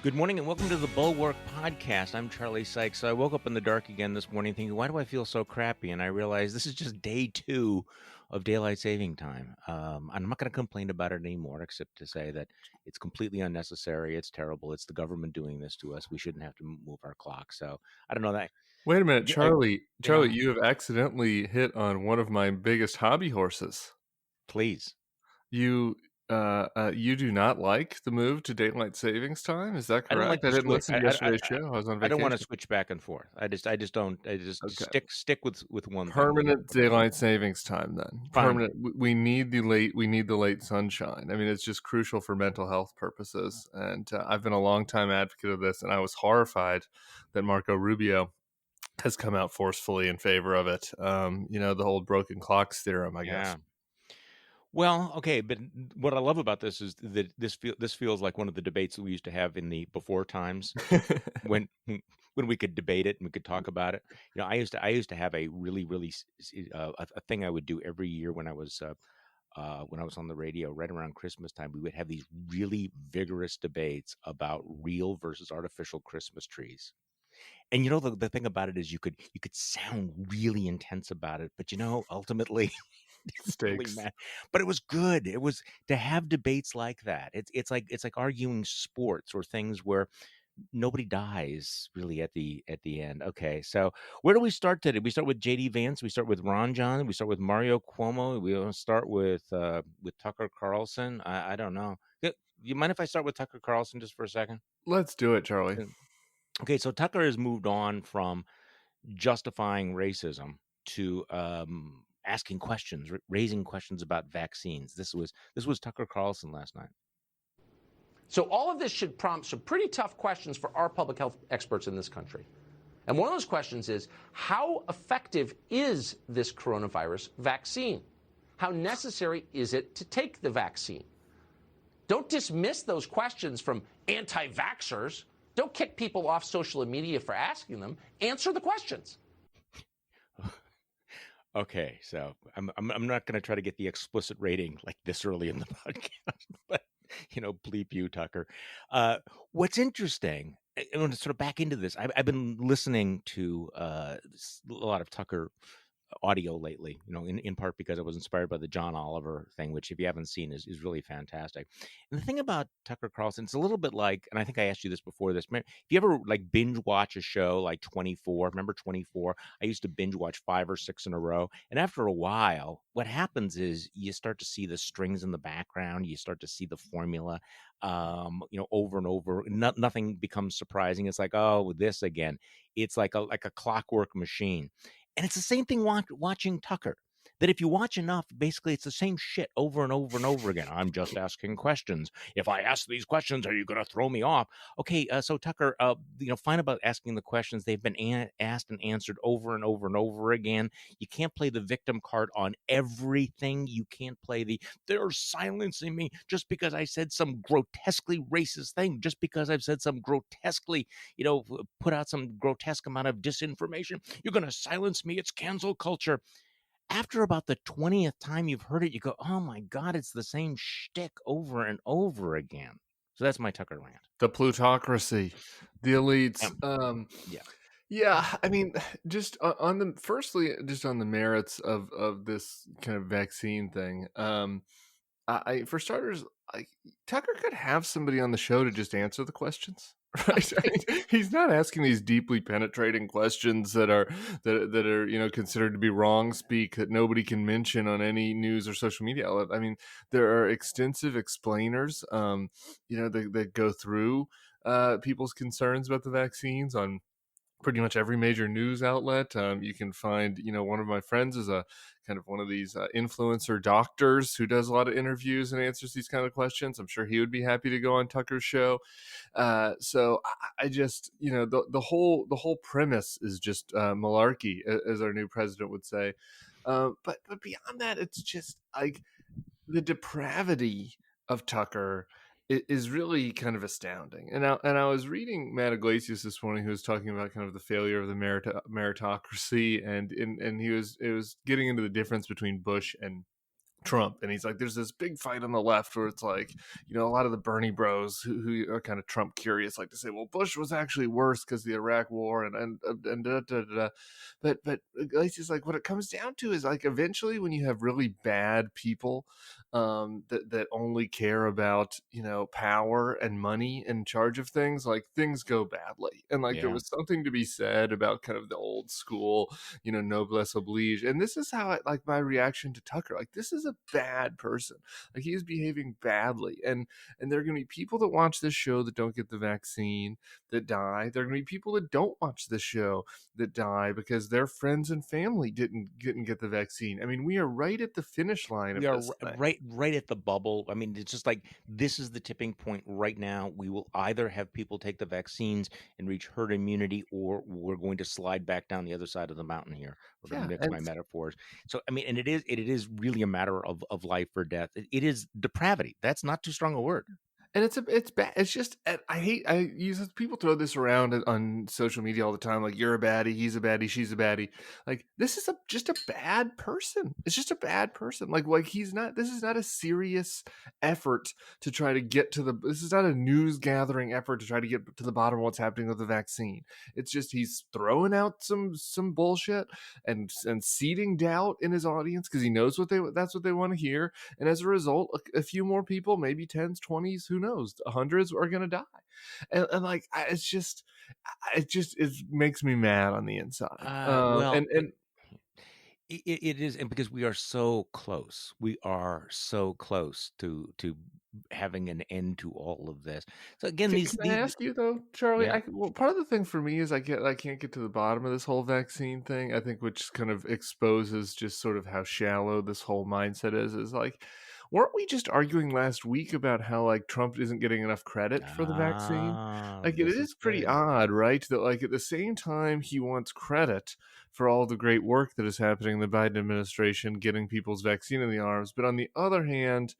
Good morning and welcome to the Bulwark podcast. I'm Charlie Sykes. So I woke up in the dark again this morning thinking, why do I feel so crappy? And I realized this is just day 2 of daylight saving time. I'm not going to complain about it anymore, except to say that it's completely unnecessary. It's terrible. It's the government doing this to us. We shouldn't have to move our clock. So I don't know that. Wait a minute, Charlie. Yeah, Charlie, you have accidentally hit on one of my biggest hobby horses. please. You, you do not like the move to daylight savings time. Is that I don't correct? like I to didn't switch. listen to yesterday's show. I was on I don't want to vacation. switch back and forth. I just don't. I just Okay. stick with one thing. Permanent daylight savings time, then. Fine. Permanent. We need the late. We need the late sunshine. I mean, it's just crucial for mental health purposes. And I've been a long time advocate of this, and I was horrified that Marco Rubio has come out forcefully in favor of it. The whole broken clocks theorem, I guess. Yeah. Well, okay, but what I love about this is that this feels like one of the debates that we used to have in the before times when we could debate it and we could talk about it. I used to have a really a thing I would do every year when I was on the radio right around Christmas time. We would have these really vigorous debates about real versus artificial Christmas trees. And the thing about it is you could sound really intense about it, but ultimately didn't really Stakes. matter. But it was good. It was to have debates like that. It's like arguing sports or things where nobody dies really at the end. Okay, so where do we start today? We start with JD Vance. We start with Ron John. We start with Mario Cuomo. We want to start with Tucker Carlson. I don't know. You mind if I start with Tucker Carlson just for a second? Let's do it, Charlie. Okay, so Tucker has moved on from justifying racism to asking questions, raising questions about vaccines. This was Tucker Carlson last night. So all of this should prompt some pretty tough questions for our public health experts in this country. And one of those questions is, how effective is this coronavirus vaccine? How necessary is it to take the vaccine? Don't dismiss those questions from anti-vaxxers. Don't kick people off social media for asking them. Answer the questions. Okay, so I'm not going to try to get the explicit rating like this early in the podcast, but bleep you, Tucker. What's interesting, I want to sort of back into this. I've been listening to a lot of Tucker audio lately, in part because I was inspired by the John Oliver thing, which if you haven't seen is really fantastic. And the thing about Tucker Carlson, it's a little bit like, and I think I asked you this before this, if you ever like binge watch a show like 24, remember 24? I used to binge watch 5 or 6 in a row. And after a while, what happens is you start to see the strings in the background. You start to see the formula, over and over. Nothing becomes surprising. It's like, oh, this again. It's like a clockwork machine. And it's the same thing watching Tucker, that if you watch enough, basically it's the same shit over and over and over again. I'm just asking questions. If I ask these questions, are you going to throw me off? Okay, so Tucker, fine about asking the questions. They've been asked and answered over and over and over again. You can't play the victim card on everything. You can't play they're silencing me just because I said some grotesquely racist thing, just because I've said some grotesquely, put out some grotesque amount of disinformation. You're going to silence me. It's cancel culture. After about the 20th time you've heard it, you go, oh my God, it's the same shtick over and over again. So that's my Tucker rant. The plutocracy, the elites. Yeah. Yeah, I mean, just on the merits of this kind of vaccine thing. For starters, Tucker could have somebody on the show to just answer the questions. Right, I mean, he's not asking these deeply penetrating questions that are considered to be wrong speak that nobody can mention on any news or social media outlet. I mean, there are extensive explainers, that go through people's concerns about the vaccines on pretty much every major news outlet. You can find, one of my friends is a kind of one of these influencer doctors who does a lot of interviews and answers these kind of questions. I'm sure he would be happy to go on Tucker's show. So I just, the whole premise is just malarkey, as our new president would say. But beyond that, it's just like the depravity of Tucker is really kind of astounding. And I was reading Matt Iglesias this morning, who was talking about kind of the failure of the meritocracy, and it was getting into the difference between Bush and Trump, and he's like, there's this big fight on the left where it's like, a lot of the Bernie bros who are kind of Trump curious like to say, well, Bush was actually worse because the Iraq War and da, da, da, da. But it's like what it comes down to is like eventually when you have really bad people that only care about power and money in charge of things, like things go badly. And like there Yeah. was something to be said about kind of the old school noblesse oblige. And this is how like my reaction to Tucker. Like, this is a bad person. Like, he is behaving badly. And there are going to be people that watch this show that don't get the vaccine that die. There are going to be people that don't watch this show that die because their friends and family didn't get the vaccine. I mean, we are right at the finish line of We are this thing. right at the bubble. I mean, it's just like this is the tipping point right now. We will either have people take the vaccines and reach herd immunity, or we're going to slide back down the other side of the mountain here. We're going Yeah, to mix and my metaphors. So, I mean, and it is really a matter of life or death. It is depravity. That's not too strong a word. And it's bad. It's just I use people throw this around on social media all the time, like you're a baddie, he's a baddie, she's a baddie. Like this is just a bad person. It's just a bad person. Like he's not. This is not a serious effort to try to get to the. This is not a news gathering effort to try to get to the bottom of what's happening with the vaccine. It's just he's throwing out some bullshit and seeding doubt in his audience because he knows that's what they want to hear. And as a result, a few more people, maybe tens, 20s, who knows, hundreds are going to die. And like, it makes me mad on the inside. Well, And it is, and because we are so close, we are so close to having an end to all of this. So again, can I ask you though, Charlie? yeah. Well, part of the thing for me is I can't get to the bottom of this whole vaccine thing. I think which kind of exposes just sort of how shallow this whole mindset is. Is like, weren't we just arguing last week about how like Trump isn't getting enough credit for the vaccine? Like it This is is pretty good. odd, right? That like at the same time he wants credit for all the great work that is happening in the Biden administration getting people's vaccine in the arms, but on the other hand,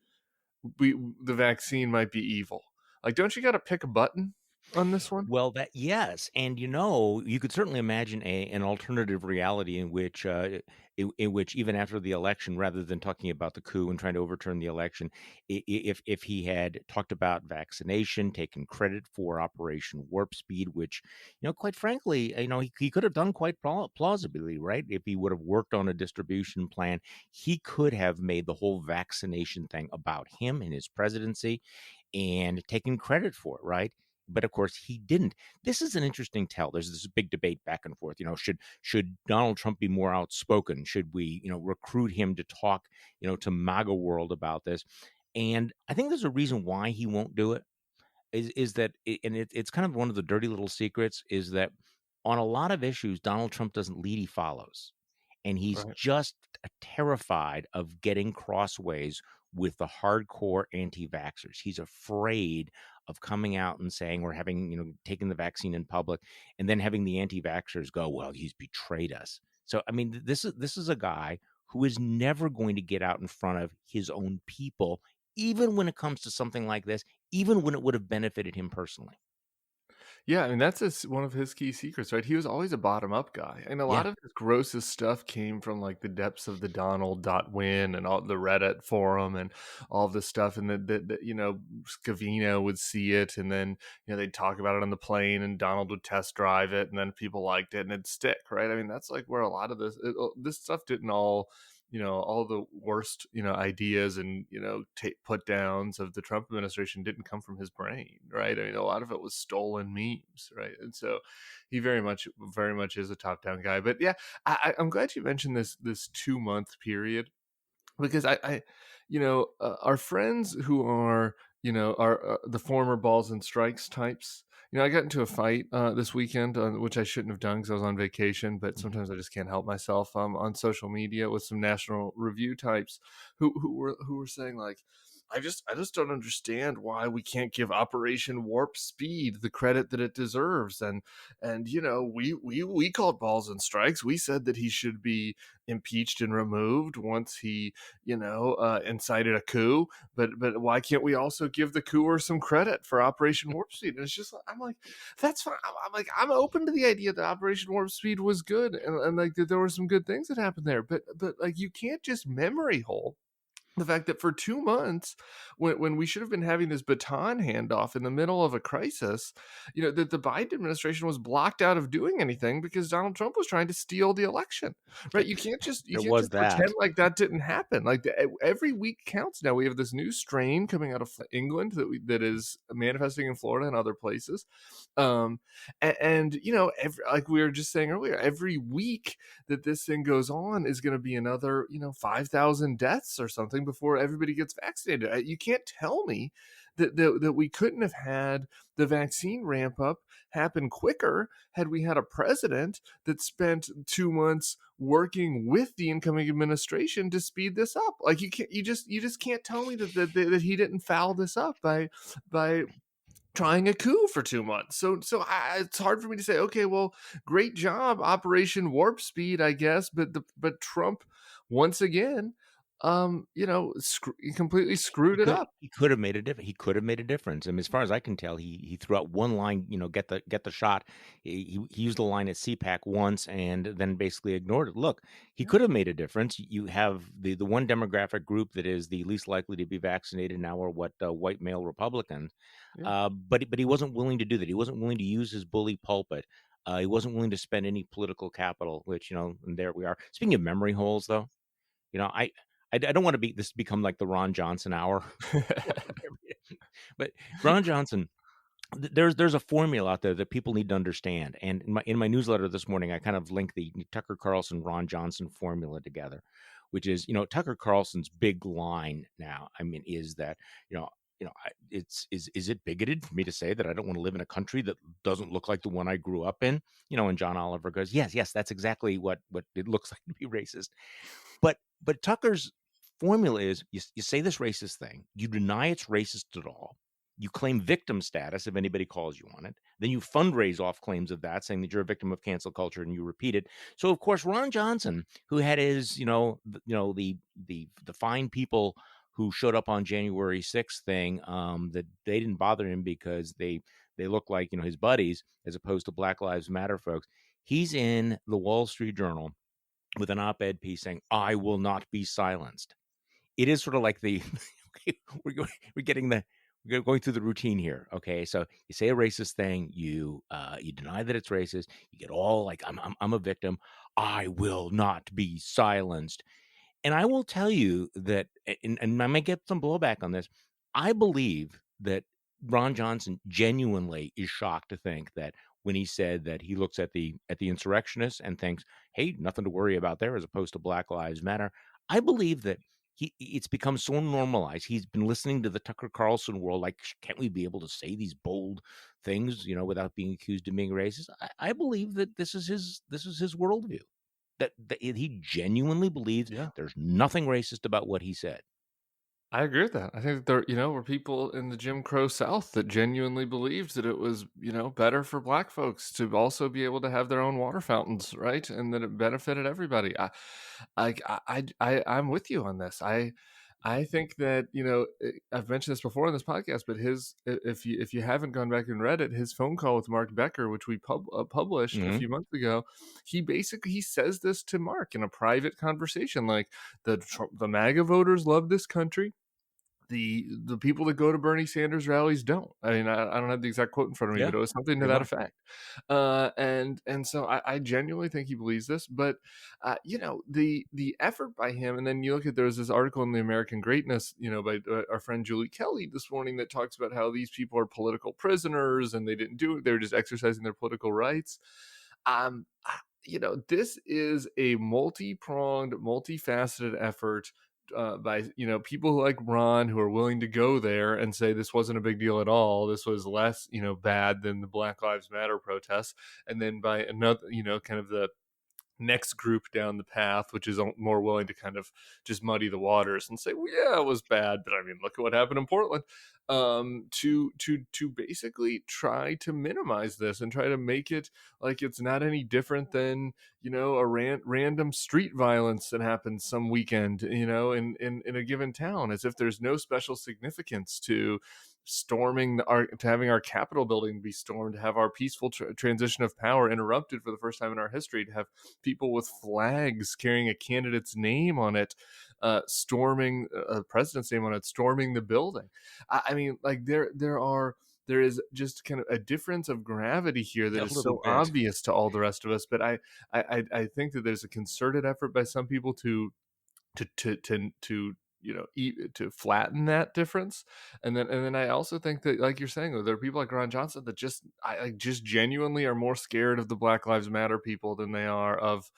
the vaccine might be evil. Like, don't you got to pick a button on this one? Well, yes, and you could certainly imagine an alternative reality in which even after the election, rather than talking about the coup and trying to overturn the election, if he had talked about vaccination, taken credit for Operation Warp Speed, which quite frankly, he could have done quite plausibly, right? If he would have worked on a distribution plan, he could have made the whole vaccination thing about him and his presidency and taken credit for it, right? But of course he didn't. This is an interesting tell. There's this big debate back and forth. Should Donald Trump be more outspoken? Should we, recruit him to talk, to MAGA world about this? And I think there's a reason why he won't do it. Is that, and it's kind of one of the dirty little secrets, is that on a lot of issues, Donald Trump doesn't lead, he follows. And he's Right. just terrified of getting crossways with the hardcore anti-vaxxers. He's afraid of coming out and saying we're having, taking the vaccine in public, and then having the anti-vaxxers go, well, he's betrayed us. So, I mean, this is a guy who is never going to get out in front of his own people, even when it comes to something like this, even when it would have benefited him personally. Yeah, I mean that's one of his key secrets, right? He was always a bottom up guy, and a Yeah. lot of his grossest stuff came from like the depths of the Donald.win and all the Reddit forum and all this stuff, and Scavino would see it, and then they'd talk about it on the plane, and Donald would test drive it, and then people liked it, and it'd stick, right? I mean that's like where a lot of this stuff didn't all all the worst, ideas and, put downs of the Trump administration didn't come from his brain, right? I mean, a lot of it was stolen memes, right? And so he very much is a top down guy. But yeah, I'm glad you mentioned this 2 month period because our friends who are are the former balls and strikes types. I got into a fight this weekend, which I shouldn't have done because I was on vacation. But sometimes I just can't help myself. On social media with some National Review types who were saying like, I just don't understand why we can't give Operation Warp Speed the credit that it deserves. And we called balls and strikes. We said that he should be impeached and removed once he incited a coup. But why can't we also give the couper some credit for Operation Warp Speed? And it's just I'm like, that's fine. I'm like, I'm open to the idea that Operation Warp Speed was good and like that there were some good things that happened there. But like you can't just memory hole The fact that for 2 months, when we should have been having this baton handoff in the middle of a crisis, that the Biden administration was blocked out of doing anything because Donald Trump was trying to steal the election, right? You There can't was just pretend that. like that didn't happen. Like, every week counts now. We have this new strain coming out of England that is manifesting in Florida and other places. And like we were just saying earlier, every week that this thing goes on is going to be another 5,000 deaths or something before everybody gets vaccinated. You can't tell me that we couldn't have had the vaccine ramp up happen quicker had we had a president that spent 2 months working with the incoming administration to speed this up. Like, you just can't tell me that he didn't foul this up by trying a coup for 2 months. It's hard for me to say, okay, well, great job, Operation Warp Speed, I guess, but Trump once again, completely screwed it up. He could have made a difference. He could have made a difference. I mean, as far as I can tell, he threw out one line, get the shot. He used the line at CPAC once and then basically ignored it. Look, he could have made a difference. You have the one demographic group that is the least likely to be vaccinated now are what white male Republicans. Yeah. But he wasn't willing to do that. He wasn't willing to use his bully pulpit. He wasn't willing to spend any political capital, which, and there we are. Speaking of memory holes, though, I don't want to be this to become like the Ron Johnson hour, but Ron Johnson, there's a formula out there that people need to understand. And in my newsletter this morning, I kind of linked the Tucker Carlson Ron Johnson formula together, which is Tucker Carlson's big line now. I mean, is that is it bigoted for me to say that I don't want to live in a country that doesn't look like the one I grew up in? And John Oliver goes, yes, that's exactly what it looks like to be racist. But Tucker's formula is you say this racist thing, you deny it's racist at all, you claim victim status if anybody calls you on it, then you fundraise off claims of that, saying that you're a victim of cancel culture, and you repeat it. So of course Ron Johnson, who had his the fine people who showed up on January 6th thing, that they didn't bother him because they look like his buddies as opposed to Black Lives Matter folks. He's in the Wall Street Journal with an op-ed piece saying, "I will not be silenced." It is sort of like the okay, we're going through the routine here. Okay, so you say a racist thing, you deny that it's racist, you get all like, I'm a victim. I will not be silenced. And I will tell you that, and I might get some blowback on this. I believe that Ron Johnson genuinely is shocked to think that when he said that he looks at the insurrectionists and thinks, "Hey, nothing to worry about there," as opposed to Black Lives Matter. I believe that it's become so normalized. He's been listening to the Tucker Carlson world, like, can't we be able to say these bold things, without being accused of being racist? I believe that this is his worldview. That he genuinely believes Yeah. there's nothing racist about what he said. I agree with that. I think that there were people in the Jim Crow South that genuinely believed that it was, better for black folks to also be able to have their own water fountains, right? And that it benefited everybody. I'm with you on this. I think that I've mentioned this before in this podcast, but if you haven't gone back and read it, his phone call with Mark Becker, which we published a few months ago, he says this to Mark in a private conversation, like the MAGA voters love this country. The people that go to Bernie Sanders rallies don't. I mean, I don't have the exact quote in front of me, Yeah, but it was something to pretty that much. effect. And so I genuinely think he believes this. But the effort by him, and then you look at, there's this article in the American Greatness, by our friend Julie Kelly this morning, that talks about how these people are political prisoners and they didn't do it; they were just exercising their political rights. This is a multi-pronged, multifaceted effort by people like Ron, who are willing to go there and say this wasn't a big deal at all. This was less bad than the Black Lives Matter protests, and then by another kind of the next group down the path, which is more willing to kind of just muddy the waters and say, well, yeah, it was bad, but I mean, look at what happened in Portland. To basically try to minimize this and try to make it like it's not any different than a random street violence that happens some weekend in a given town, as if there's no special significance to to having our Capitol building be stormed, to have our peaceful transition of power interrupted for the first time in our history, to have people with flags carrying a candidate's name on it storming president's name on it, storming the building. I mean, like there is just kind of a difference of gravity here that A is little so bit. obvious to all the rest of us. But I think that there's a concerted effort by some people to to flatten that difference. And then I also think that, like you're saying, there are people like Ron Johnson that just genuinely are more scared of the Black Lives Matter people than they are of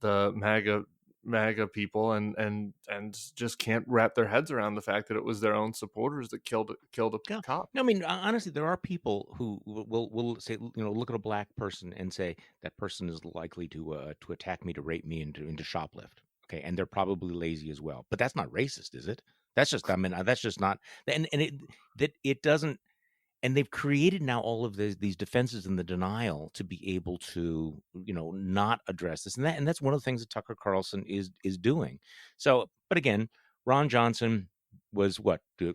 the MAGA people, and just can't wrap their heads around the fact that it was their own supporters that killed a Yeah. cop. No, I mean, honestly, there are people who will say, look at a black person and say that person is likely to attack me, to rape me, and to shoplift. Okay, and they're probably lazy as well. But that's not racist, is it? That's just, I mean, that's just not. And it doesn't. And they've created now all of these defenses and the denial to be able to, not address this, and that's one of the things that Tucker Carlson is doing. So, but again, Ron Johnson was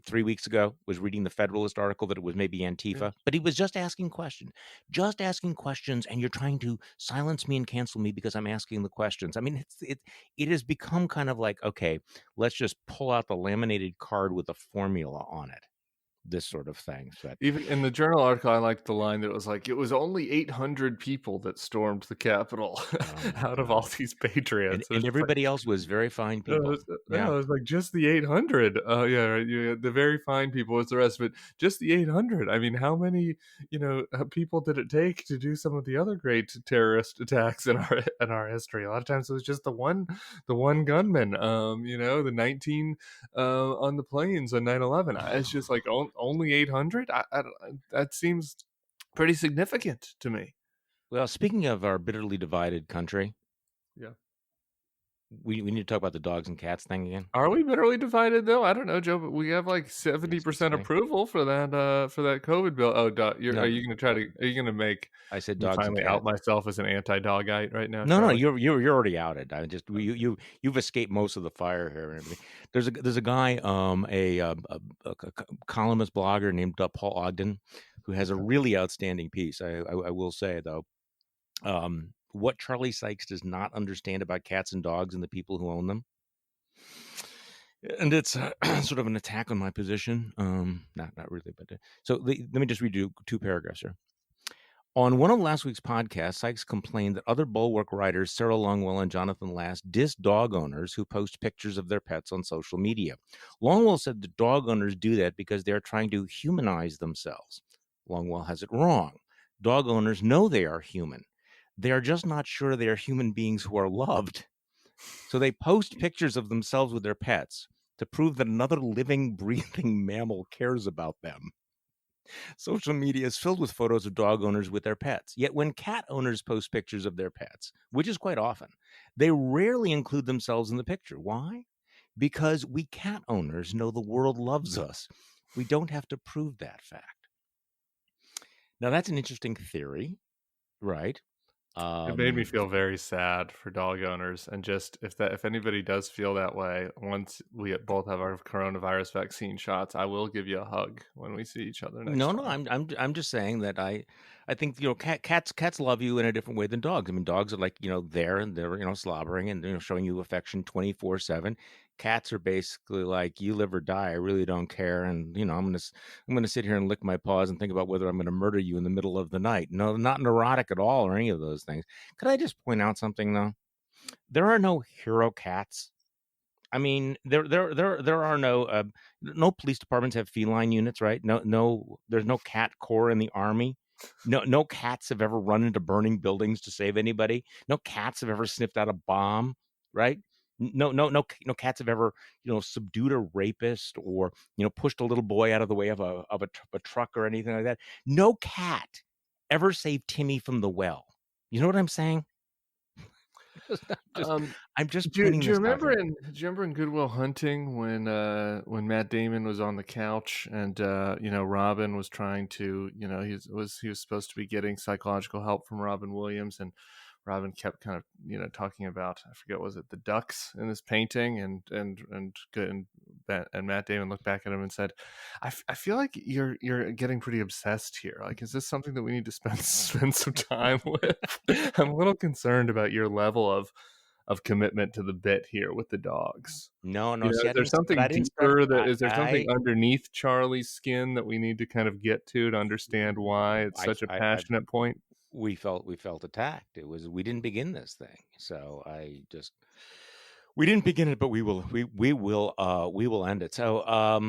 3 weeks ago was reading the Federalist article that it was maybe Yeah. Antifa, but he was just asking questions, and you're trying to silence me and cancel me because I'm asking the questions. I mean, it has become kind of like, okay, let's just pull out the laminated card with a formula on it, this sort of thing. But Even in the Journal article, I liked the line that it was like, it was only 800 people that stormed the Capitol oh my out of all God. these And patriots. and It's just like, everybody else was very fine yeah, people. it Yeah. was like just the 800. Yeah, right. The very fine people was the rest of it. Just the 800. I mean, how many people did it take to do some of the other great terrorist attacks in our history? A lot of times it was just the one gunman. The 19 on the planes on 9/11. It's just like only 800. That seems pretty significant to me. Well, speaking of our bitterly divided country, Yeah. we need to talk about the dogs and cats thing again. Are we bitterly divided though? I don't know, Joe, but we have like Yes, 70% say. approval for that COVID bill. Oh, No, are you going to are you going to make I said me dogs and finally out cats. myself as an anti-dogite right now, No, Charlie? you're already outed. I just Okay. you've escaped most of the fire here and everything. There's a guy, a columnist blogger named Paul Ogden, who has a Okay. really outstanding piece. I will say though, what Charlie Sykes does not understand about cats and dogs and the people who own them. And it's sort of an attack on my position. Not really, but let me just read you 2 paragraphs here. On one of last week's podcasts, Sykes complained that other Bulwark writers, Sarah Longwell and Jonathan Last, diss dog owners who post pictures of their pets on social media. Longwell said that dog owners do that because they're trying to humanize themselves. Longwell has it wrong. Dog owners know they are human. They are just not sure they are human beings who are loved. So they post pictures of themselves with their pets to prove that another living, breathing mammal cares about them. Social media is filled with photos of dog owners with their pets. Yet when cat owners post pictures of their pets, which is quite often, they rarely include themselves in the picture. Why? Because we cat owners know the world loves us. We don't have to prove that fact. Now, that's an interesting theory, right? It made me feel very sad for dog owners, and just if anybody does feel that way, once we both have our coronavirus vaccine shots, I will give you a hug when we see each other next No, time. I'm just saying that I think cats love you in a different way than dogs. I mean, dogs are like there and they're slobbering and showing you affection 24/7. Cats are basically like, you live or die. I really don't care, and I'm gonna sit here and lick my paws and think about whether I'm gonna murder you in the middle of the night. No, not neurotic at all or any of those things. Could I just point out something though? There are no hero cats. I mean, there are no police departments have feline units, right? No, there's no cat corps in the army. No cats have ever run into burning buildings to save anybody. No cats have ever sniffed out a bomb, right? No cats have ever subdued a rapist or pushed a little boy out of the way of a truck or anything like that. No cat ever saved Timmy from the well. You know what I'm saying? Just, Um, I'm just do pointing do you this out remember here. in Good Will Hunting when Matt Damon was on the couch and Robin was trying to he was supposed to be getting psychological help from Robin Williams, and Robin kept kind of talking about, I forget, was it the ducks in this painting, and Matt Damon looked back at him and said, I feel like you're getting pretty obsessed here. Like, is this something that we need to spend some time with? I'm a little concerned about your level of commitment to the bit here with the dogs. No, You no. know, See, is there but I something didn't start. deeper that is there something I, underneath Charlie's skin that we need to kind of get to understand why it's I, such a I passionate point? we felt attacked. We didn't begin this thing, so we didn't begin it, but we will end it. So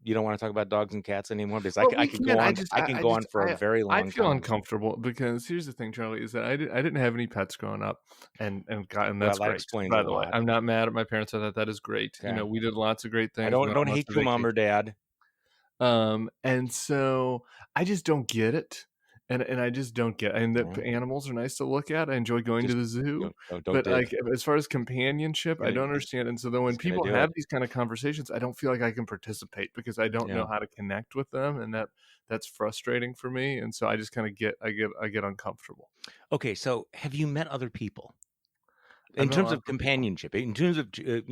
you don't want to talk about dogs and cats anymore because Well, I we can can. go I on. just, I can go on for a very I long feel time. uncomfortable because here's the thing, Charlie, is that I didn't have any pets growing up, and Well, that's that great. explains a By the way, lot. I'm not mad at my parents for that. That is great. You Okay, know, we did lots of great I things. We don't went on don't lots hate of you, mom or vacations. dad. And so I just don't get it. And I just don't get, and the No, animals are nice to look at. I enjoy going to just the zoo, don't but like dig. as far as companionship, I Gonna don't understand. And so then when It's gonna people do have it. these kind of conversations, I don't feel like I can participate because I don't know Yeah. how to connect with them, and that's frustrating for me. And so I just kind of get uncomfortable. Okay, so have you met other people I've in met terms of lots of people. companionship? In terms of I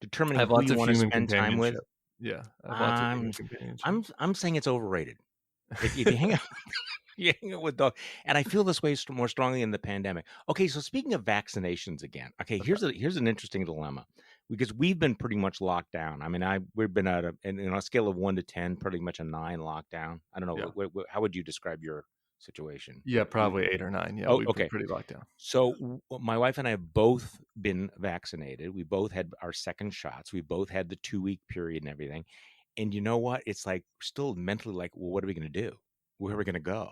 determining have who lots you of want to human spend time with? companionship. Yeah, I have lots of human I'm companionship. I'm saying it's overrated. If you hang out you hang out with dogs, and I feel this way more strongly in the pandemic. Okay, so speaking of vaccinations again, okay, Okay. here's an interesting dilemma because we've been pretty much locked down. I mean, we've been at on a scale of 1 to 10, pretty much a 9 lockdown. I don't know Yeah. how would you describe your situation? Yeah, probably 8 or 9. Yeah, Oh, we've been okay. pretty locked down. So my wife and I have both been vaccinated. We both had our second shots. We both had the 2-week period and everything. And you know what? It's like we're still mentally like, well, what are we going to do? Where are we going to go?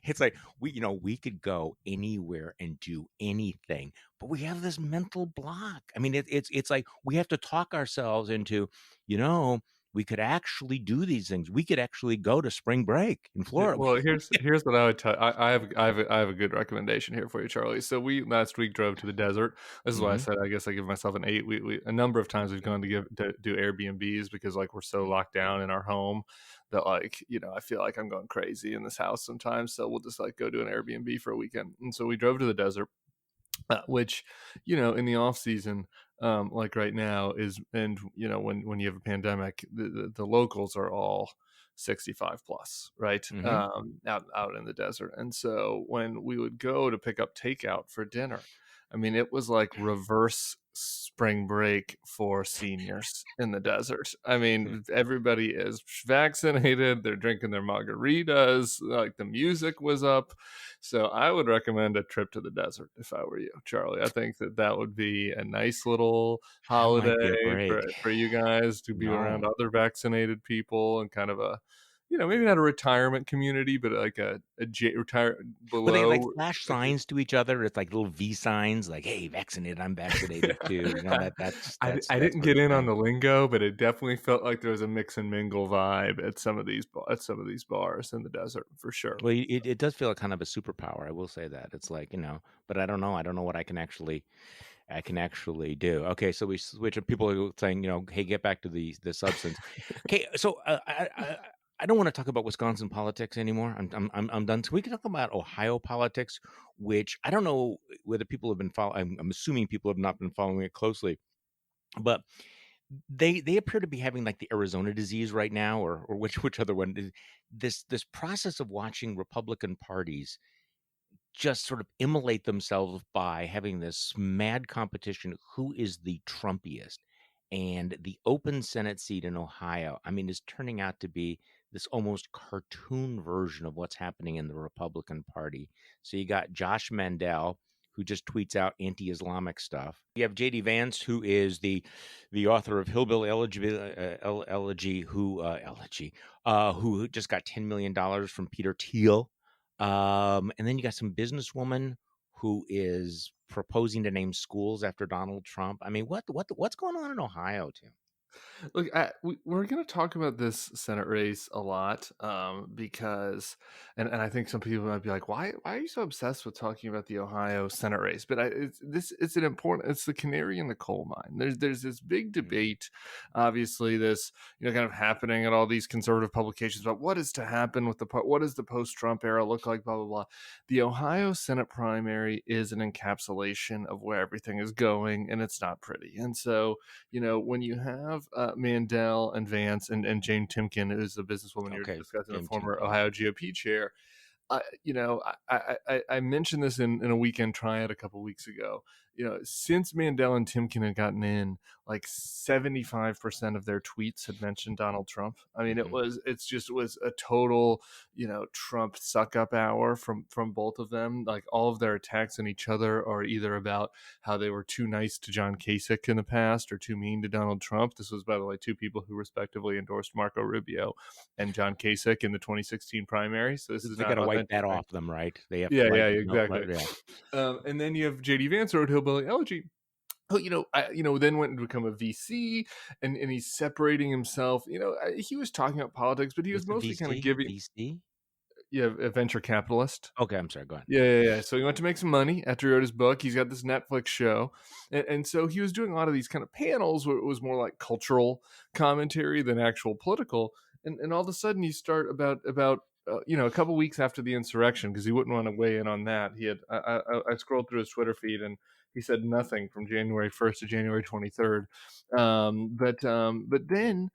It's like we could go anywhere and do anything, but we have this mental block. I mean, it's like we have to talk ourselves into, you know, we could actually do these things. We could actually go to spring break in Yeah, Florida. well, here's what I would tell. I have a good recommendation here for you, Charlie. So we last week drove to the desert. This is why I Hmm. said I guess I give myself an 8. We a number of times we've gone to do Airbnbs because like we're so locked down in our home that like I feel like I'm going crazy in this house sometimes. So we'll just like go do an Airbnb for a weekend. And so we drove to the desert, which in the off season, like right now is, and when you have a pandemic, the locals are all 65 plus, right? Hmm. Out in the desert. And so when we would go to pick up takeout for dinner, I mean, it was like reverse spring break for seniors in the desert. I mean, everybody is vaccinated, they're drinking their margaritas, like the music was up. So I would recommend a trip to the desert if I were you, Charlie. I think that would be a nice little That might be a holiday break. for you guys to be around No. other vaccinated people and kind of a, maybe not a retirement community, but like retire Well, they like below. flash Like signs to each other. It's like little V signs, like "Hey, vaccinated, I'm vaccinated too." You know I that's didn't what get it's in on saying. the lingo, but it definitely felt like there was a mix and mingle vibe at some of these bars in the desert for sure. Well, it does feel like kind of a superpower. I will say that it's like but I don't know. I don't know what I can actually do. Okay, so we switch. People are saying, hey, get back to the substance. Okay, so I don't want to talk about Wisconsin politics anymore. I'm done. So we can talk about Ohio politics, which I don't know whether people have been following. I'm assuming people have not been following it closely, but they appear to be having like the Arizona disease right now, or which other one? This process of watching Republican parties just sort of immolate themselves by having this mad competition who is the Trumpiest. And the open Senate seat in Ohio, I mean, is turning out to be this almost cartoon version of what's happening in the Republican Party. So you got Josh Mandel, who just tweets out anti-Islamic stuff. You have JD Vance, who is the author of Hillbilly Elegy, who just got $10 million from Peter Thiel. And then you got some businesswoman who is proposing to name schools after Donald Trump. I mean, what's going on in Ohio, Tim? Look, we're going to talk about this Senate race a lot because, and I think some people might be like, why are you so obsessed with talking about the Ohio Senate race? But it's it's the canary in the coal mine. There's this big debate, obviously, this kind of happening at all these conservative publications about what is to happen with what does the post-Trump era look like, blah blah blah. The Ohio Senate primary is an encapsulation of where everything is going, and it's not pretty. And so when you have Mandel and Vance and Jane Timken, who's the businesswoman you're Okay, discussing, the Jim former Timken. Ohio GOP chair, I mentioned this in a weekend triad a couple weeks ago. since Mandel and Timken had gotten in, like 75% of their tweets had mentioned Donald Trump. I mean, Mhm. it was a total, Trump suck up hour from both of them. Like all of their attacks on each other are either about how they were too nice to John Kasich in the past or too mean to Donald Trump. This was, by the way, two people who respectively endorsed Marco Rubio and John Kasich in the 2016 primary. So this is They not gotta wipe authentic that thing. off them, right? They have to Yeah, yeah, like, exactly. yeah. And then you have JD Vance, who wrote Hillbilly Elegy, who then went to become a VC, and he's separating himself. He was talking about politics, but he was What's the mostly kind of VC? giving. VC? Yeah, a venture capitalist. Okay, I'm sorry, go ahead. Yeah, yeah, yeah. So he went to make some money after he wrote his book. He's got this Netflix show, and so he was doing a lot of these kind of panels where it was more like cultural commentary than actual political. And all of a sudden, you start about a couple weeks after the insurrection, because he wouldn't want to weigh in on that. He had I scrolled through his Twitter feed, and he said nothing from January 1st to January 23rd. But then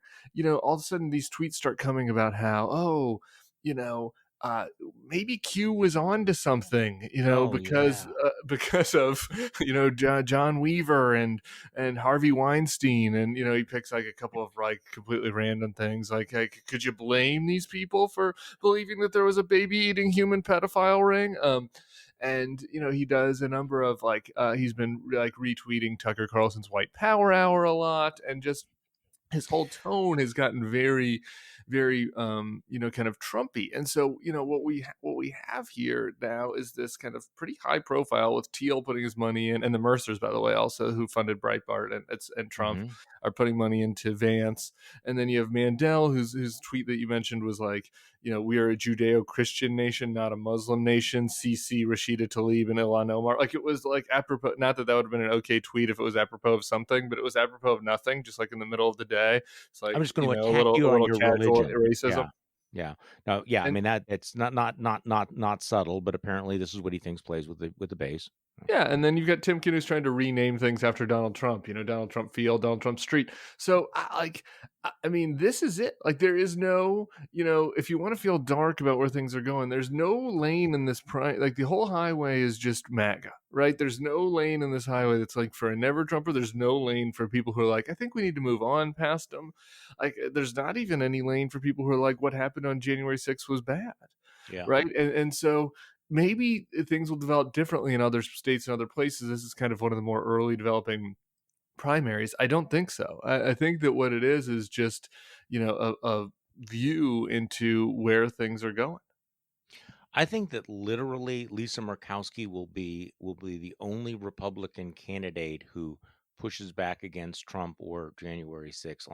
all of a sudden these tweets start coming about how you know uh, maybe Q was on to something, Oh, because yeah. because of John Weaver and Harvey Weinstein, and he picks like a couple of like completely random things, like, hey, could you blame these people for believing that there was a baby eating human pedophile ring? And he does a number of like he's been like retweeting Tucker Carlson's White Power Hour a lot, and just his whole tone has gotten very, very kind of Trumpy. And so what we have here now is this kind of pretty high profile, with Thiel putting his money in, and the Mercers, by the way, also, who funded Breitbart, and Trump, Mhm. are putting money into Vance. And then you have Mandel, whose tweet that you mentioned was like, we are a Judeo-Christian nation, not a Muslim nation. CC Rashida Tlaib and Ilhan Omar. Like, it was like apropos. Not that would have been an okay tweet if it was apropos of something, but it was apropos of nothing. Just like in the middle of the day, it's I'm like just gonna a attack little you on your casual religion. racism. Yeah. Yeah. No, yeah, I And mean, that it's not subtle, but apparently this is what he thinks plays with the base. yeah, and then you've got Timken, who's trying to rename things after Donald Trump. Donald Trump Field, Donald Trump Street. So I mean, this is it. Like, there is no, if you want to feel dark about where things are going, there's no lane in this like the whole highway is just MAGA, right? There's no lane in this highway that's like for a never Trumper. There's no lane for people who are like, I think we need to move on past them. Like, there's not even any lane for people who are like, what happened on January 6th was bad, Yeah. right? And so maybe things will develop differently in other states and other places. This is kind of one of the more early developing primaries. I don't think so. I think that what it is just a view into where things are going. I think that literally Lisa Murkowski will be the only Republican candidate who pushes back against Trump or January 6th.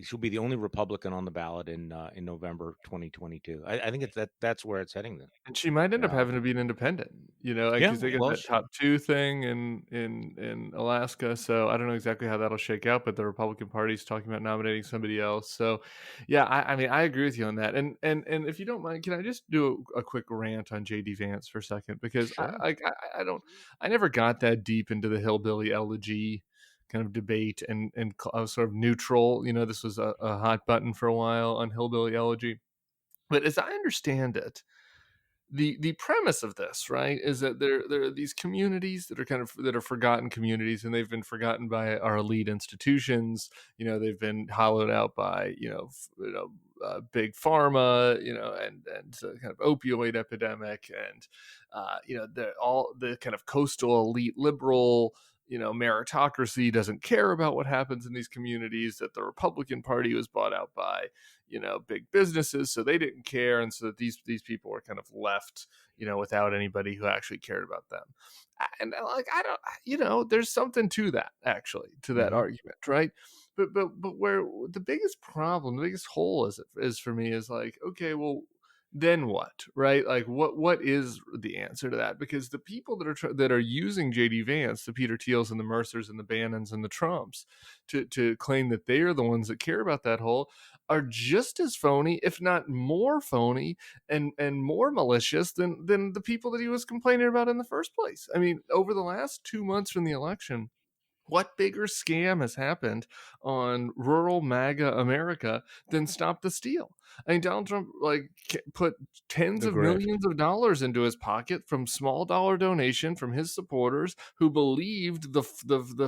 She'll be the only Republican on the ballot in November 2022. I think that's where it's heading then. And she might end up Yeah. having to be an independent, Yeah. because they got Well, that top two thing in Alaska. So I don't know exactly how that'll shake out, but the Republican Party's talking about nominating somebody else. So yeah, I mean, I agree with you on that. And if you don't mind, can I just do a quick rant on JD Vance for a second? Because sure. I never got that deep into the hillbilly elegy kind of debate, and I was sort of neutral. This was a hot button for a while on hillbilly elegy. But as I understand it, the premise of this, right, is that there are these communities that are forgotten communities, and they've been forgotten by our elite institutions. They've been hollowed out by big pharma, and kind of opioid epidemic, and all the kind of coastal elite liberal meritocracy doesn't care about what happens in these communities, that the Republican Party was bought out by big businesses, so they didn't care, and so that these people were kind of left without anybody who actually cared about them. And like, I don't, there's something to that, actually, to that Hmm. argument, right? But where the biggest problem, the biggest hole is for me is like, okay, well, then what, right? Like, what is the answer to that? Because the people that are using JD Vance, the Peter Thiels and the Mercers and the Bannons and the Trumps, to claim that they are the ones that care about that whole, are just as phony, if not more phony, and more malicious than the people that he was complaining about in the first place. I mean, over the last 2 months from the election, what bigger scam has happened on rural MAGA America than Stop the Steal? I mean, Donald Trump put tens The of grift. millions of dollars into his pocket from small dollar donation from his supporters who believed the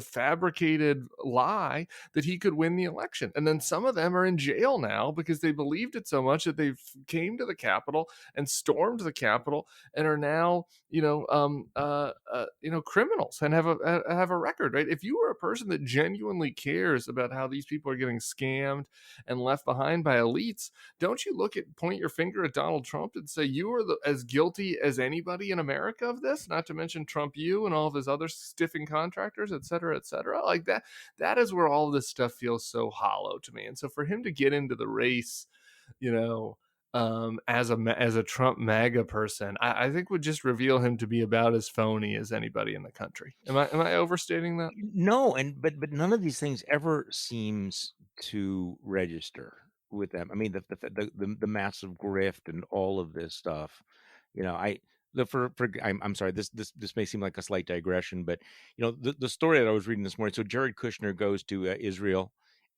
fabricated lie that he could win the election. And then some of them are in jail now because they believed it so much that they came to the Capitol and stormed the Capitol and are now, criminals and have a record, right? If you were a person that genuinely cares about how these people are getting scammed and left behind by elites, don't you point your finger at Donald Trump and say you are as guilty as anybody in America of this? Not to mention Trump, you and all of his other stiffing contractors, et cetera, et cetera. Like that. That is where all this stuff feels so hollow to me. And so for him to get into the race, as a Trump MAGA person, I think would just reveal him to be about as phony as anybody in the country. Am I overstating that? No, but none of these things ever seems to register with them. I mean, the massive grift and all of this stuff. I the for I'm sorry. This may seem like a slight digression, but the story that I was reading this morning. So Jared Kushner goes to Israel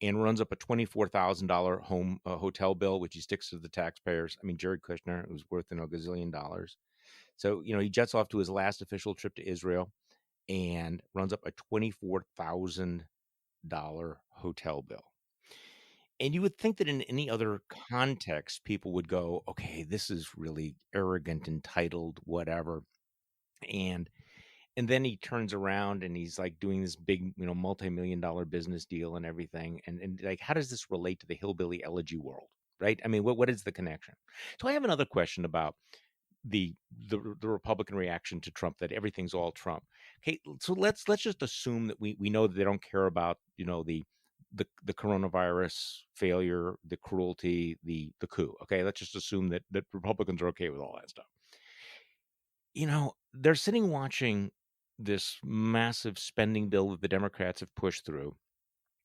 and runs up a $24,000 home hotel bill, which he sticks to the taxpayers. I mean, Jared Kushner, it was worth a gazillion dollars. So he jets off to his last official trip to Israel and runs up a $24,000 hotel bill. And you would think that in any other context, people would go, okay, this is really arrogant, entitled, whatever. And then he turns around and he's like doing this big, multi-million dollar business deal and everything. And like, how does this relate to the hillbilly elegy world? Right. I mean, what is the connection? So I have another question about the Republican reaction to Trump, that everything's all Trump. Okay, so let's just assume that we know that they don't care about the coronavirus failure, the cruelty, the coup. Okay, let's just assume that Republicans are okay with all that stuff. They're sitting watching this massive spending bill that the Democrats have pushed through,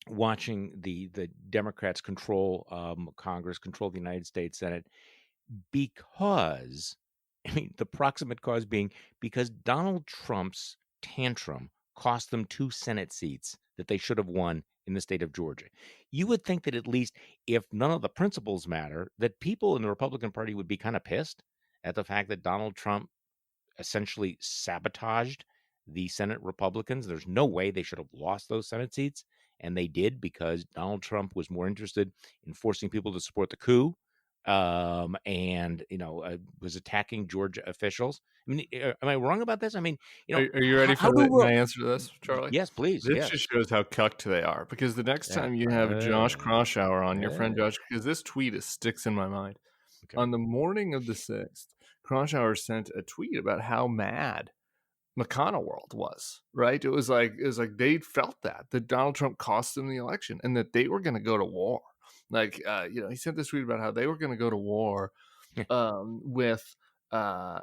watching the Democrats control Congress, control the United States Senate, because the proximate cause being because Donald Trump's tantrum cost them 2 Senate seats that they should have won in the state of Georgia. You would think that at least if none of the principles matter, that people in the Republican Party would be kind of pissed at the fact that Donald Trump essentially sabotaged the Senate Republicans. There's no way they should have lost those Senate seats, and they did because Donald Trump was more interested in forcing people to support the coup and was attacking Georgia officials. I mean, am I wrong about this? I mean, Are you ready how for my answer to this, Charlie? yes, please, This yes. just shows how cucked they are, because the next Yeah. time you have Josh Kroshauer on, your friend Yeah. Josh, because this tweet sticks in my mind. Okay. On the morning of the 6th, Kroshauer sent a tweet about how mad McConnell world was, right? It was like they felt that Donald Trump cost them the election and that they were going to go to war. He sent this tweet about how they were going to go to war with the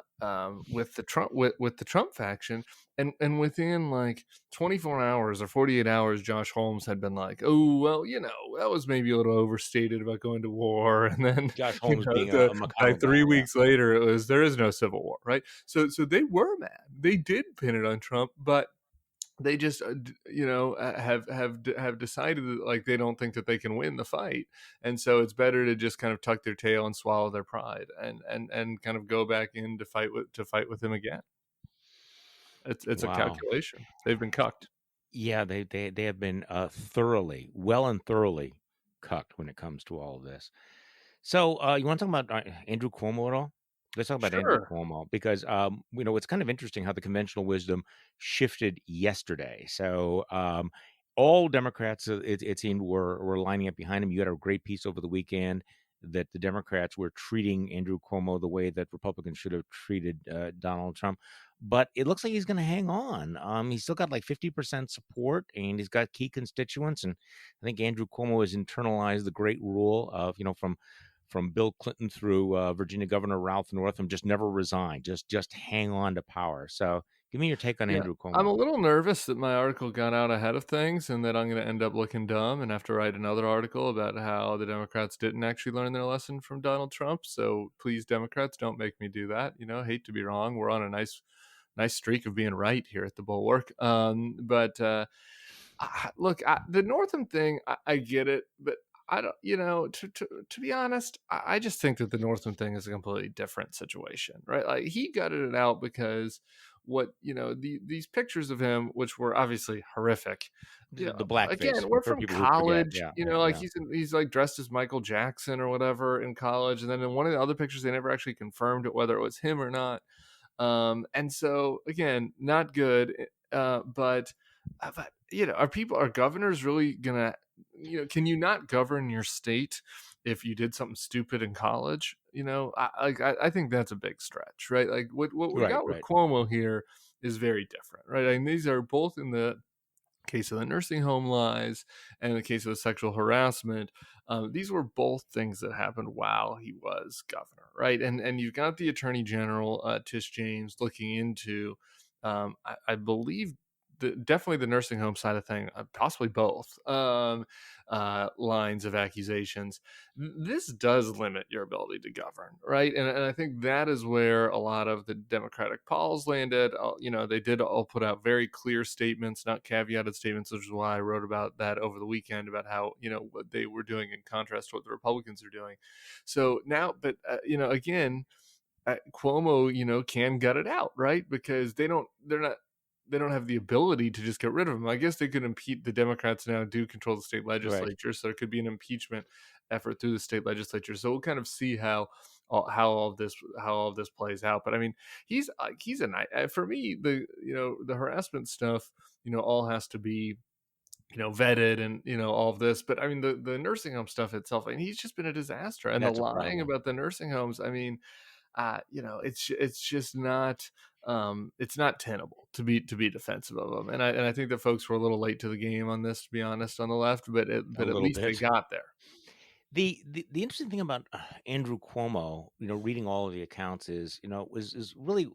Trump faction, and within like 24 hours or 48 hours, Josh Holmes had been like, oh well, that was maybe a little overstated about going to war, and then Josh Holmes being a McConnell like 3 guy, weeks later, it was there is no civil war, right? So they were mad. They did pin it on Trump, but they just have decided that like they don't think that they can win the fight, and so it's better to just kind of tuck their tail and swallow their pride and kind of go back in to fight with him again. It's a Wow. calculation. They've been cucked. Yeah, they have been thoroughly cucked when it comes to all of this. So you want to talk about Andrew Cuomo at all? Let's talk about Andrew Sure. Cuomo because it's kind of interesting how the conventional wisdom shifted yesterday. So all Democrats, it seemed, were lining up behind him. You had a great piece over the weekend that the Democrats were treating Andrew Cuomo the way that Republicans should have treated Donald Trump. But it looks like he's going to hang on. He's still got like 50% support, and he's got key constituents. And I think Andrew Cuomo has internalized the great rule of, from Bill Clinton through Virginia Governor Ralph Northam, just never resign, just hang on to power. So give me your take on Yeah, Andrew I'm Cuomo. a little nervous that my article got out ahead of things and that I'm going to end up looking dumb and have to write another article about how the Democrats didn't actually learn their lesson from Donald Trump. So please, Democrats, don't make me do that. Hate to be wrong. We're on a nice streak of being right here at the Bulwark. Look, the Northam thing, I get it, but I don't, to be honest, I just think that the Northam thing is a completely different situation, right? Like he gutted it out because these pictures of him, which were obviously horrific. The blackface Again, we're for from people who forget. college, Yeah, like yeah. he's like dressed as Michael Jackson or whatever in college, and then in one of the other pictures, they never actually confirmed it whether it was him or not. And so again, not good. But are governors really gonna, can you not govern your state if you did something stupid in college? I think that's a big stretch, right? Like what we Right, got with right. Cuomo here is very different, right? I mean, these are both in the case of the nursing home lies and the case of the sexual harassment. These were both things that happened while he was governor, right? And you've got the attorney general, Tish James, looking into, I believe, definitely the nursing home side of thing, possibly both lines of accusations. This does limit your ability to govern, right? And I think that is where a lot of the Democratic polls landed. They did all put out very clear statements, not caveated statements, which is why I wrote about that over the weekend, about how, what they were doing in contrast to what the Republicans are doing. So now, but, again, Cuomo, can gut it out, right? Because they don't have the ability to just get rid of him. I guess they could impeach. The Democrats now do control the state Right. legislature, so there could be an impeachment effort through the state legislature. So we'll kind of see how all of this plays out. But I mean, he's for me, the harassment stuff, all has to be, vetted, and all of this. But I mean, the nursing home stuff itself, I mean, he's just been a disaster. And the That's a lying problem. about the nursing homes, I mean, it's just not, it's not tenable to be defensive of them. And I think that folks were a little late to the game on this, to be honest, on the left, A but at little least they bit. got there. The interesting thing about Andrew Cuomo, reading all of the accounts is really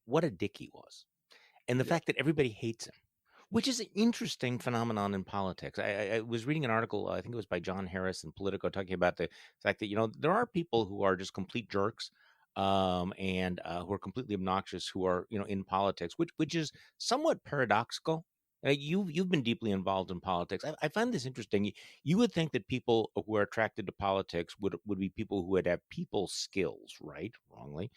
what a dick he was, and the Yeah. fact that everybody hates him, which is an interesting phenomenon in politics. I was reading an article, I think it was by John Harris in Politico, talking about the fact that there are people who are just complete jerks, and who are completely obnoxious, who are in politics, which is somewhat paradoxical. You've been deeply involved in politics. I find this interesting. You would think that people who are attracted to politics would be people who would have people skills, right? Wrongly,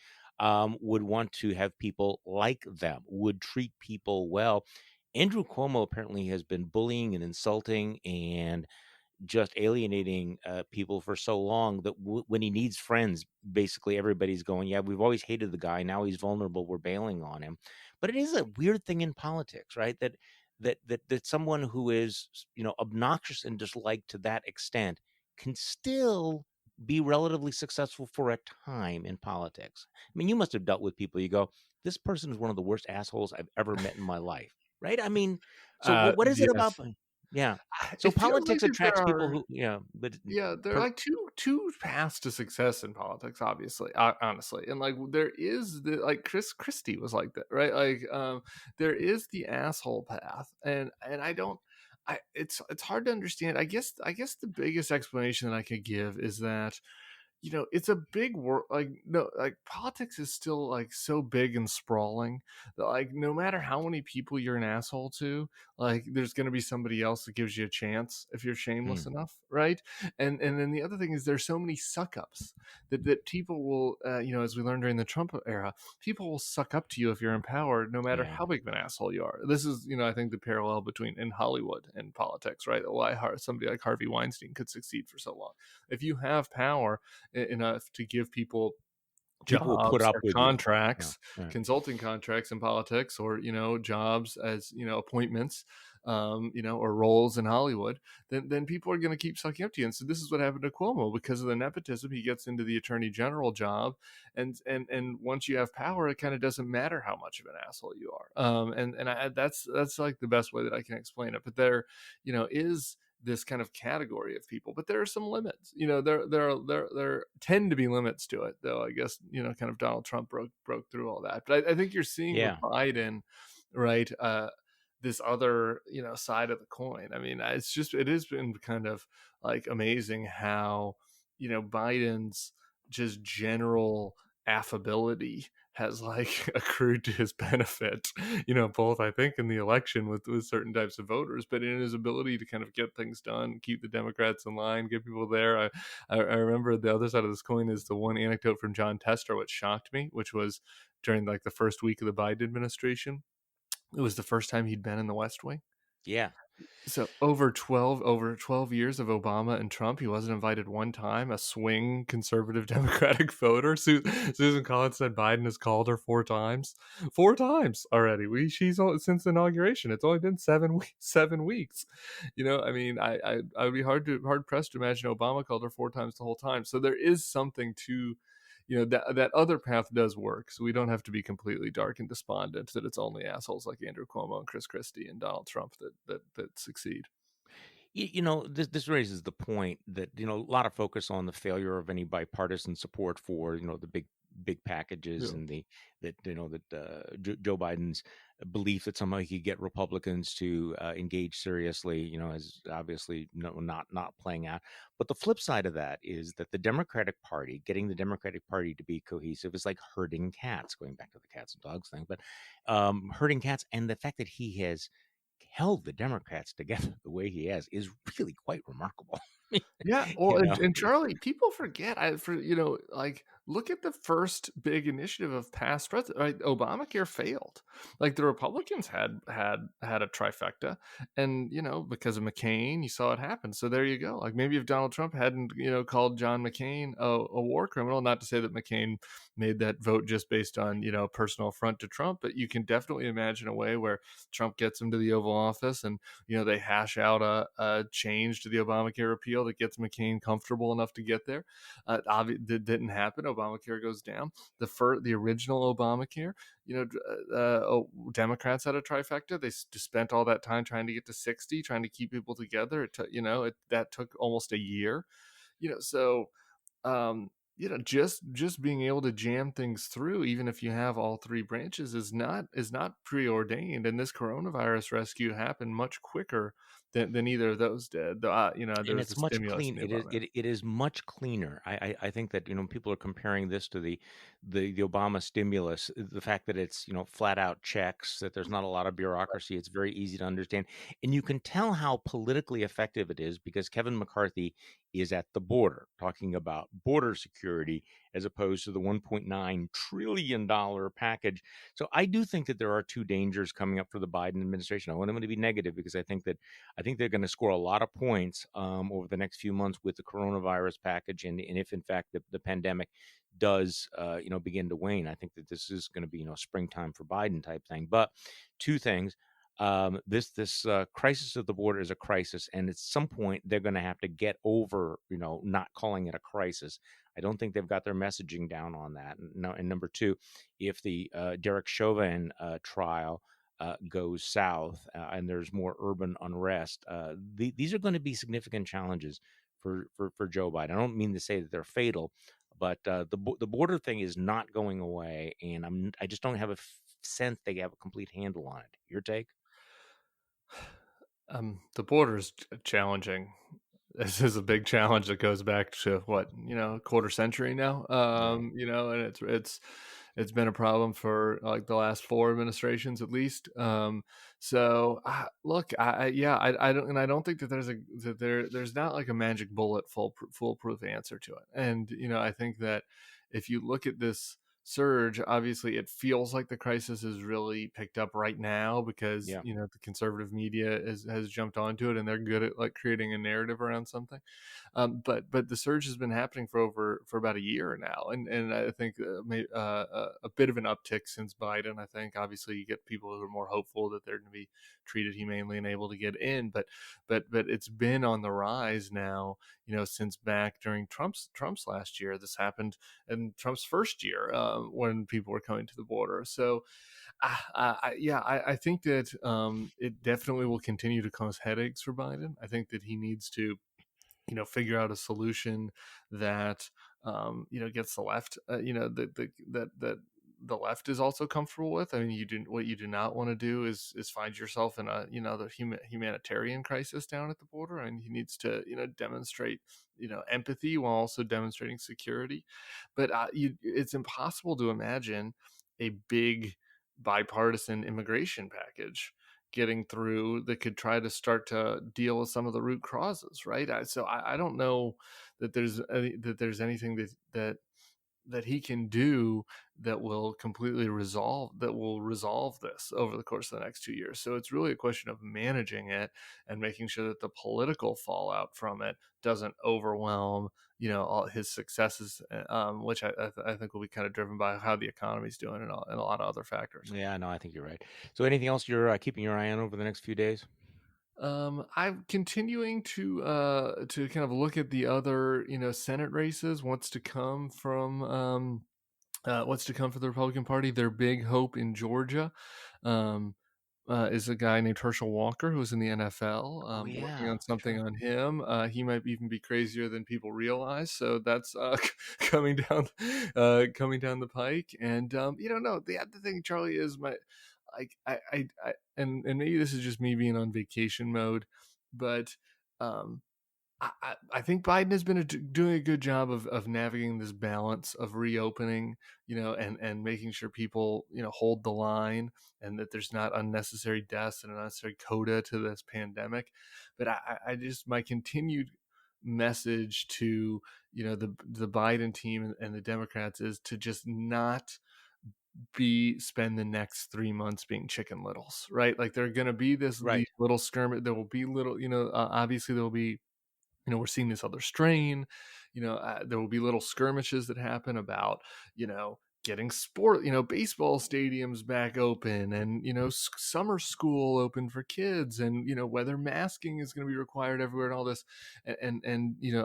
would want to have people like them, would treat people well. Andrew Cuomo apparently has been bullying and insulting and just alienating people for so long that when he needs friends, basically everybody's going, "Yeah, we've always hated the guy. Now he's vulnerable. We're bailing on him." But it is a weird thing in politics, right? That someone who is obnoxious and disliked to that extent can still be relatively successful for a time in politics. I mean, you must have dealt with people. You go, "This person is one of the worst assholes I've ever met in my life." Right? I mean, so what is it about? Yes. Yeah. So It feels like politics that there attracts people are, who, yeah, but yeah, there are per, like two paths to success in politics, obviously, honestly. And like there is the, like, Chris Christie was like that, right? Like there is the asshole path, and I don't, it's hard to understand. I guess the biggest explanation that I could give is that, it's a big work. Like, no, like politics is still like so big and sprawling that, like, no matter how many people you're an asshole to, like there's going to be somebody else that gives you a chance if you're shameless hmm, enough, right? And then the other thing is there's so many suck ups that people will, as we learned during the Trump era, people will suck up to you if you're in power, no matter yeah, how big of an asshole you are. This is, I think the parallel between in Hollywood and politics, right? Why somebody like Harvey Weinstein could succeed for so long. If you have power enough to give people people will put jobs up or with you. Yeah, contracts, yeah. consulting contracts in politics, or jobs as appointments, or roles in Hollywood, then people are going to keep sucking up to you. And so this is what happened to Cuomo because of the nepotism. He gets into the attorney general job, and once you have power, it kind of doesn't matter how much of an asshole you are. That's like the best way that I can explain it. But there, is this kind of category of people, but there are some limits. There tend to be limits to it, though. I guess kind of Donald Trump broke through all that. But I think you're seeing with Yeah. Biden, right? This other side of the coin. I mean, it has been kind of like amazing how Biden's just general affability has like accrued to his benefit, both I think in the election with certain types of voters, but in his ability to kind of get things done, keep the Democrats in line, get people there. I remember the other side of this coin is the one anecdote from John Tester, which shocked me, which was during like the first week of the Biden administration. It was the first time he'd been in the West Wing. Yeah. So over 12 years of Obama and Trump, he wasn't invited one time. A swing conservative Democratic voter, Susan Collins said Biden has called her 4 times, 4 times already. Since the inauguration. It's only been 7 weeks. 7 weeks. I mean, I would be hard pressed to imagine Obama called her 4 times the whole time. So there is something to that other path does work, so we don't have to be completely dark and despondent that it's only assholes like Andrew Cuomo and Chris Christie and Donald Trump that succeed. This raises the point that a lot of focus on the failure of any bipartisan support for the big packages, Yeah. and Joe Biden's belief that somehow he could get Republicans to engage seriously, is obviously not playing out. But the flip side of that is that getting the Democratic Party to be cohesive is like herding cats, going back to the cats and dogs thing, but herding cats, and the fact that he has held the Democrats together the way he has is really quite remarkable. Yeah, well, you and, know, and Charlie, people forget. Like look at the first big initiative of past president. Right, Obamacare failed. Like the Republicans had a trifecta, and because of McCain, you saw it happen. So there you go. Like maybe if Donald Trump hadn't called John McCain a war criminal, not to say that McCain made that vote just based on personal affront to Trump, but you can definitely imagine a way where Trump gets him to the Oval Office and they hash out a change to the Obamacare repeal that gets McCain comfortable enough to get there. That didn't happen. Obamacare goes down. The original Obamacare, Democrats had a trifecta. They spent all that time trying to get to 60, trying to keep people together. That took almost a year. So just being able to jam things through, even if you have all three branches, is not preordained. And this coronavirus rescue happened much quicker than either of those did. There and was the it's much stimulus clean. and the It Obamacare. it is much cleaner. I think that people are comparing this to the Obama stimulus. The fact that it's flat out checks, that there's not a lot of bureaucracy. It's very easy to understand, and you can tell how politically effective it is because Kevin McCarthy is at the border talking about border security as opposed to the $1.9 trillion package. So I do think that there are two dangers coming up for the Biden administration. I want them to be negative because I think they're going to score a lot of points over the next few months with the coronavirus package, and if in fact the pandemic does begin to wane, I think that this is going to be springtime for Biden type thing. But two things. This crisis of the border is a crisis, and at some point they're going to have to get over not calling it a crisis. I don't think they've got their messaging down on that. And number two, if the Derek Chauvin trial goes south and there's more urban unrest, these are going to be significant challenges for Joe Biden. I don't mean to say that they're fatal, but the border thing is not going away, and I just don't have a sense they have a complete handle on it. Your take? The border is challenging. This is a big challenge that goes back to what a quarter century now. Yeah. And it's been a problem for like the last four administrations at least. So look, I don't think that there's not like a magic bullet foolproof answer to it. And I think that if you look at this surge, obviously it feels like the crisis is really picked up right now because Yeah. the conservative media has jumped onto it and they're good at like creating a narrative around something. But the surge has been happening for about a year now, and I think a bit of an uptick since Biden. I think obviously you get people who are more hopeful that they're going to be treated humanely and able to get in, but it's been on the rise now. Since back during Trump's last year, this happened in Trump's first year when people were coming to the border. So I think that it definitely will continue to cause headaches for Biden. I think that he needs to figure out a solution that gets the left that the left is also comfortable with. I mean, what you do not want to do is find yourself in the humanitarian crisis down at the border, and he needs to demonstrate empathy while also demonstrating security. But it's impossible to imagine a big bipartisan immigration package getting through that could try to start to deal with some of the root causes, right? I don't know that there's anything that he can do that will resolve this over the course of the next 2 years. So it's really a question of managing it and making sure that the political fallout from it doesn't overwhelm all his successes, which I think will be kind of driven by how the economy's doing and a lot of other factors. Yeah, no, I think you're right. So anything else you're keeping your eye on over the next few days? I'm continuing to kind of look at the other Senate races, what's to come for the Republican Party. Their big hope in Georgia um, is a guy named Herschel Walker, who was in the NFL. Oh Working yeah, on that's something right. on him. He might even be crazier than people realize. So that's coming down the pike. And no, the other thing, Charlie, is my like and maybe this is just me being on vacation mode, but um, I think Biden has been doing a good job of navigating this balance of reopening, and making sure people, hold the line and that there's not unnecessary deaths and unnecessary coda to this pandemic. But I just, my continued message to, the Biden team and the Democrats is to just not spend the next 3 months being chicken littles, right? Like, there are going to be these Right. little skirmish. There will be little, obviously there will be, we're seeing this other strain. There will be little skirmishes that happen about, getting baseball stadiums back open, and, summer school open for kids, and, whether masking is going to be required everywhere and all this. And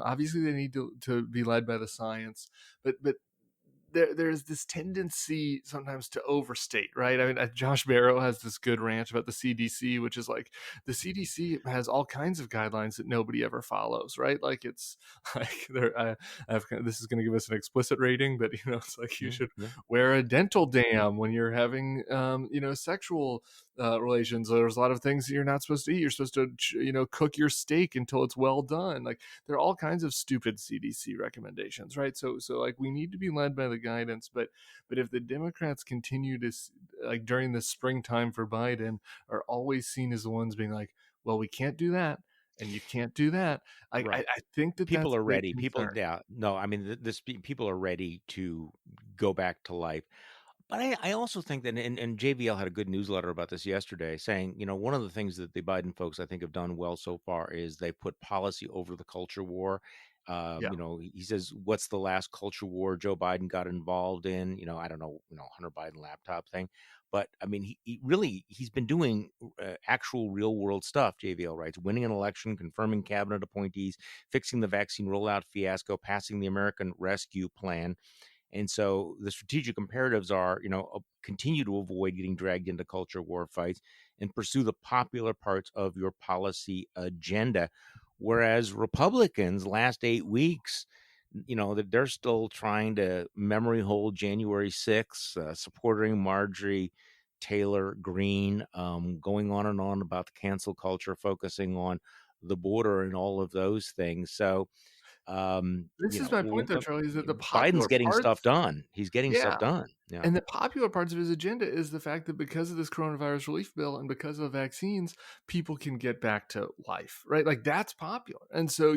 obviously they need to be led by the science, but there's this tendency sometimes to overstate, right? I mean, Josh Barrow has this good rant about the CDC, which is like, the CDC has all kinds of guidelines that nobody ever follows, right? Like, it's like this is going to give us an explicit rating, but it's like, you Yeah, should yeah. wear a dental dam when you're having sexual relations. There's a lot of things that you're not supposed to eat. You're supposed to cook your steak until it's well done. Like, there are all kinds of stupid CDC recommendations, right? So like, we need to be led by the guidance, but if the Democrats continue to like, during the springtime for Biden, are always seen as the ones being like, well, we can't do that and you can't do that. Right. I think that People that's are a big ready. People, concern. yeah, no, I mean, people are ready to go back to life. But I also think that, and JVL had a good newsletter about this yesterday, saying, one of the things that the Biden folks, I think, have done well so far is they put policy over the culture war. Yeah. He says, "What's the last culture war Joe Biden got involved in?" I don't know, Hunter Biden laptop thing, but I mean, he's been doing actual real world stuff. JVL writes, winning an election, confirming cabinet appointees, fixing the vaccine rollout fiasco, passing the American Rescue Plan. And so the strategic imperatives are, continue to avoid getting dragged into culture war fights and pursue the popular parts of your policy agenda. Whereas Republicans, last 8 weeks, that they're still trying to memory hold January 6th, supporting Marjorie Taylor Greene, going on and on about the cancel culture, focusing on the border and all of those things. So, This is my point, though, Charlie, is that the Biden's popular getting stuff parts. done. He's getting Yeah. stuff done. Yeah. And the popular parts of his agenda is the fact that because of this coronavirus relief bill and because of vaccines, people can get back to life, right? Like, that's popular. And so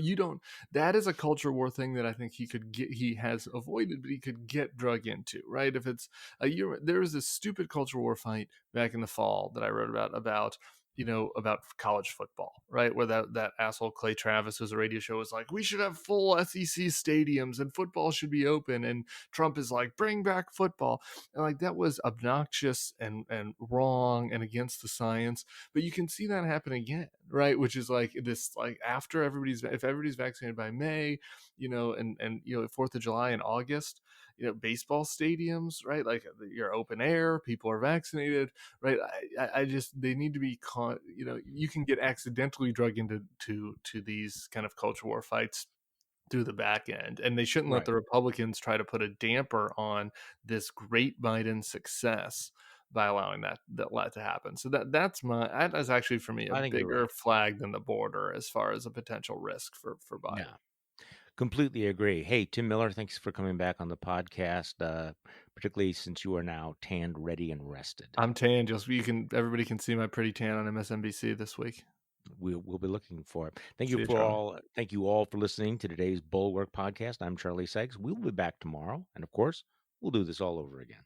that is a culture war thing that I think he has avoided, but he could get drug into, right? If it's there was this stupid culture war fight back in the fall that I wrote about college football, right? Where that asshole Clay Travis was a radio show was like, we should have full SEC stadiums and football should be open. And Trump is like, bring back football. And like, that was obnoxious and wrong and against the science. But you can see that happen again, right? Which is like this, like, if everybody's vaccinated by May, and 4th of July and August, baseball stadiums, right? Like, you're open air, people are vaccinated, right? I just, they need to be caught. You can get accidentally drug into to these kind of culture war fights through the back end, and they shouldn't let Right. the Republicans try to put a damper on this great Biden success by allowing that to happen. So that is actually, for me, a I think you're bigger right. flag than the border as far as a potential risk for Biden. Yeah. Completely agree. Hey, Tim Miller, thanks for coming back on the podcast, particularly since you are now tanned, ready, and rested. I'm tanned. Everybody can see my pretty tan on MSNBC this week. We'll be looking for it. See you, Thank you all for listening to today's Bulwark podcast. I'm Charlie Sykes. We'll be back tomorrow, and of course, we'll do this all over again.